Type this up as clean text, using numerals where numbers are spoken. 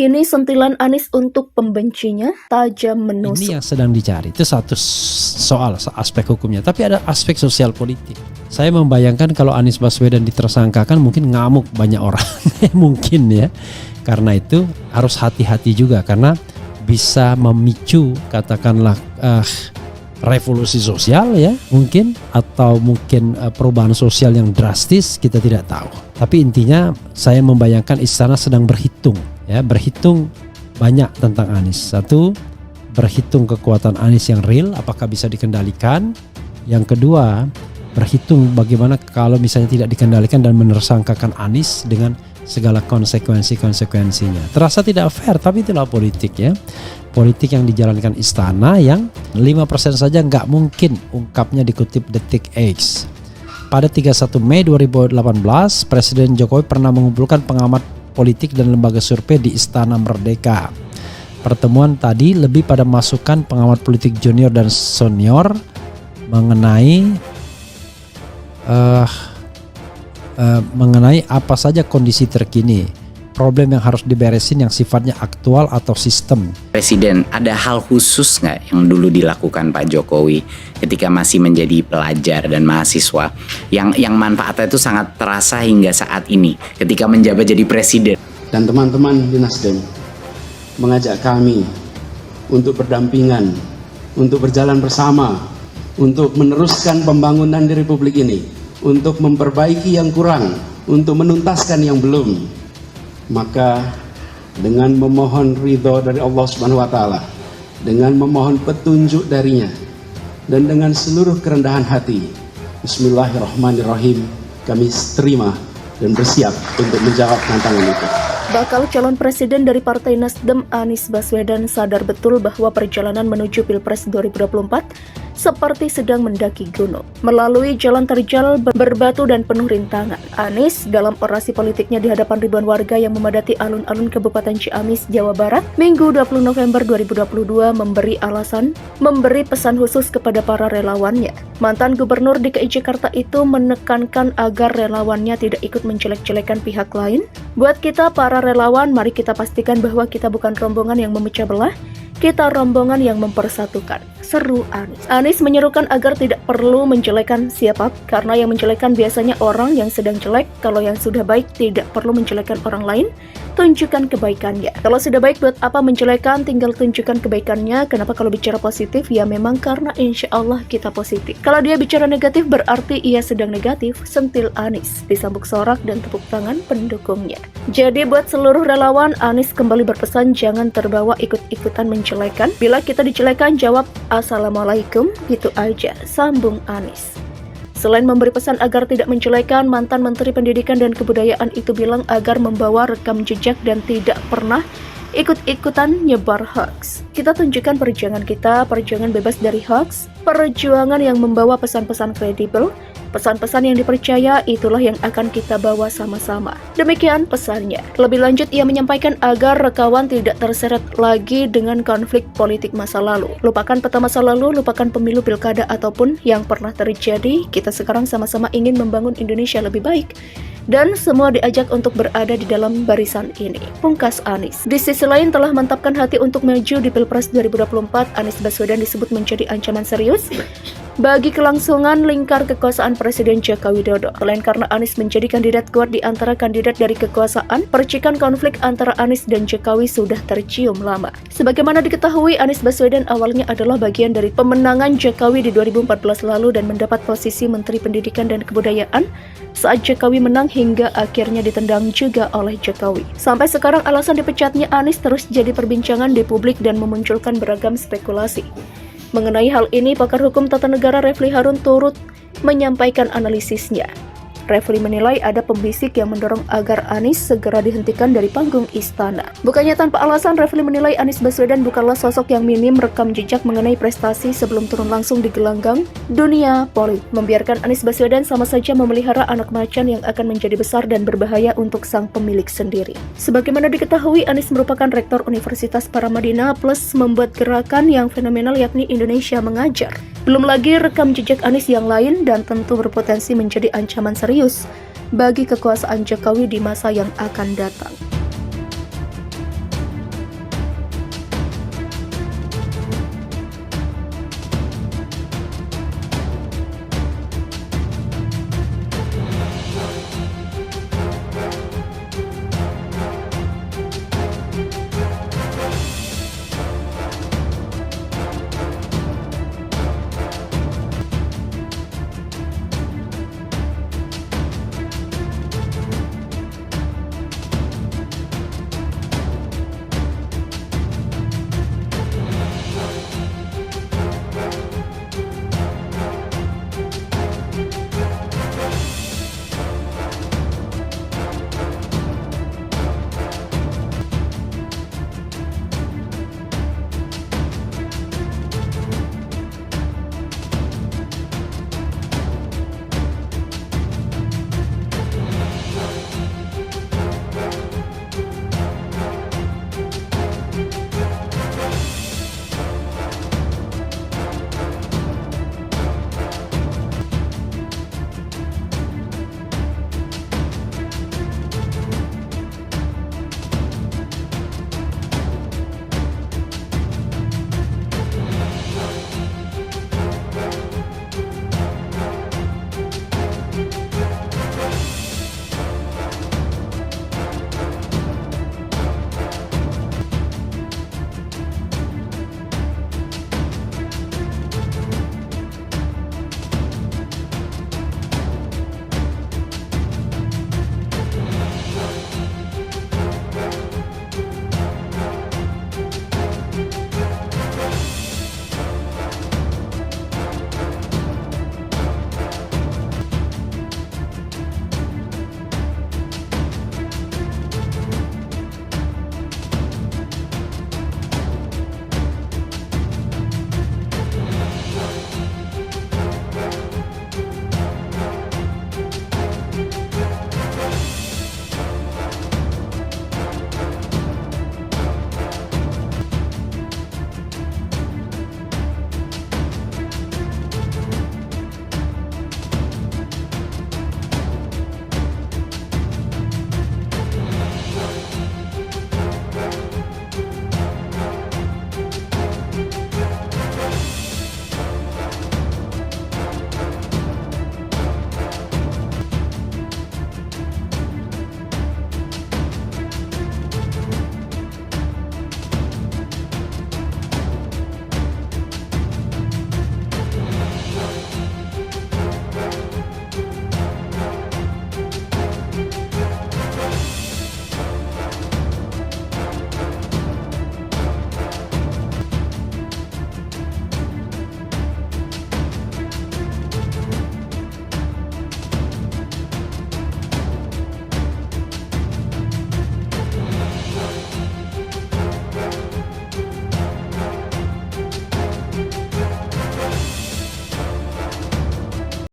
Ini sentilan Anies untuk pembencinya, tajam menusuk. Ini yang sedang dicari. Itu satu soal aspek hukumnya. Tapi ada aspek sosial politik. Saya membayangkan kalau Anies Baswedan ditersangkakan mungkin ngamuk banyak orang. Mungkin ya. Karena itu harus hati-hati juga. Karena bisa memicu katakanlah revolusi sosial ya mungkin. Atau mungkin perubahan sosial yang drastis, kita tidak tahu. Tapi intinya saya membayangkan istana sedang berhitung. Ya, berhitung banyak tentang Anies. Satu, berhitung kekuatan Anies yang real, apakah bisa dikendalikan. Yang kedua, berhitung bagaimana kalau misalnya tidak dikendalikan dan menersangkakan Anies dengan segala konsekuensinya. Terasa tidak fair, tapi itulah politik ya. Politik yang dijalankan istana yang 5% saja nggak mungkin, ungkapnya dikutip Detik X. Pada 31 Mei 2018, Presiden Jokowi pernah mengumpulkan pengamat politik dan lembaga survei di Istana Merdeka. Pertemuan tadi lebih pada masukan pengamat politik junior dan senior mengenai apa saja kondisi terkini, problem yang harus diberesin yang sifatnya aktual atau sistem. Presiden, ada hal khusus nggak yang dulu dilakukan Pak Jokowi ketika masih menjadi pelajar dan mahasiswa yang manfaatnya itu sangat terasa hingga saat ini ketika menjabat jadi presiden? Dan teman-teman di Nasdem mengajak kami untuk berdampingan, untuk berjalan bersama, untuk meneruskan pembangunan di Republik ini, untuk memperbaiki yang kurang, untuk menuntaskan yang belum. Maka dengan memohon ridho dari Allah Subhanahu wa Ta'ala, dengan memohon petunjuk darinya, dan dengan seluruh kerendahan hati, bismillahirrahmanirrahim, kami terima dan bersiap untuk menjawab tantangan itu. Bakal calon presiden dari Partai Nasdem Anies Baswedan sadar betul bahwa perjalanan menuju Pilpres 2024 seperti sedang mendaki gunung. Melalui jalan terjal berbatu dan penuh rintangan, Anies dalam orasi politiknya di hadapan ribuan warga yang memadati alun-alun Kabupaten Ciamis, Jawa Barat, Minggu 20 November 2022 memberi pesan khusus kepada para relawannya. Mantan Gubernur DKI Jakarta itu menekankan agar relawannya tidak ikut menjelek-jelekan pihak lain. Buat kita para relawan, mari kita pastikan bahwa kita bukan rombongan yang memecah belah, kita rombongan yang mempersatukan, seru Anies. Anies menyerukan agar tidak perlu menjelekan siapa, karena yang menjelekan biasanya orang yang sedang jelek. Kalau yang sudah baik tidak perlu menjelekan orang lain, tunjukkan kebaikannya. Kalau sudah baik, buat apa menjelekan, tinggal tunjukkan kebaikannya. Kenapa kalau bicara positif? Ya memang karena insya Allah kita positif. Kalau dia bicara negatif berarti ia sedang negatif, sentil Anies, disambung sorak dan tepuk tangan pendukungnya. Jadi buat seluruh relawan, Anies kembali berpesan jangan terbawa ikut-ikutan menjelekan. Bila kita dijelekan, jawab Assalamualaikum, gitu aja, sambung Anies. Selain memberi pesan agar tidak menjelekan, mantan Menteri Pendidikan dan Kebudayaan itu bilang agar membawa rekam jejak dan tidak pernah ikut-ikutan nyebar hoax. Kita tunjukkan perjuangan kita, perjuangan bebas dari hoax, perjuangan yang membawa pesan-pesan kredibel, pesan-pesan yang dipercaya, itulah yang akan kita bawa sama-sama. Demikian pesannya. Lebih lanjut, ia menyampaikan agar rekawan tidak terseret lagi dengan konflik politik masa lalu. Lupakan peta masa lalu, lupakan pemilu pilkada ataupun yang pernah terjadi. Kita sekarang sama-sama ingin membangun Indonesia lebih baik. Dan semua diajak untuk berada di dalam barisan ini, pungkas Anies. Di sisi lain, telah mantapkan hati untuk maju di Pilpres 2024, Anies Baswedan disebut menjadi ancaman serius bagi kelangsungan lingkar kekuasaan Presiden Joko Widodo. Selain karena Anies menjadi kandidat kuat di antara kandidat dari kekuasaan, percikan konflik antara Anies dan Jokowi sudah tercium lama. Sebagaimana diketahui, Anies Baswedan awalnya adalah bagian dari pemenangan Jokowi di 2014 lalu dan mendapat posisi Menteri Pendidikan dan Kebudayaan saat Jokowi menang hingga akhirnya ditendang juga oleh Jokowi. Sampai sekarang alasan dipecatnya Anies terus jadi perbincangan di publik dan memunculkan beragam spekulasi. Mengenai hal ini, pakar hukum tata negara Refli Harun turut menyampaikan analisisnya. Refli menilai ada pembisik yang mendorong agar Anies segera dihentikan dari panggung istana. Bukannya tanpa alasan, Refli menilai Anies Baswedan bukanlah sosok yang minim rekam jejak mengenai prestasi sebelum turun langsung di gelanggang dunia politik. Membiarkan Anies Baswedan sama saja memelihara anak macan yang akan menjadi besar dan berbahaya untuk sang pemilik sendiri. Sebagaimana diketahui, Anies merupakan rektor Universitas Paramadina plus membuat gerakan yang fenomenal yakni Indonesia Mengajar. Belum lagi rekam jejak Anies yang lain dan tentu berpotensi menjadi ancaman serius bagi kekuasaan Jokowi di masa yang akan datang.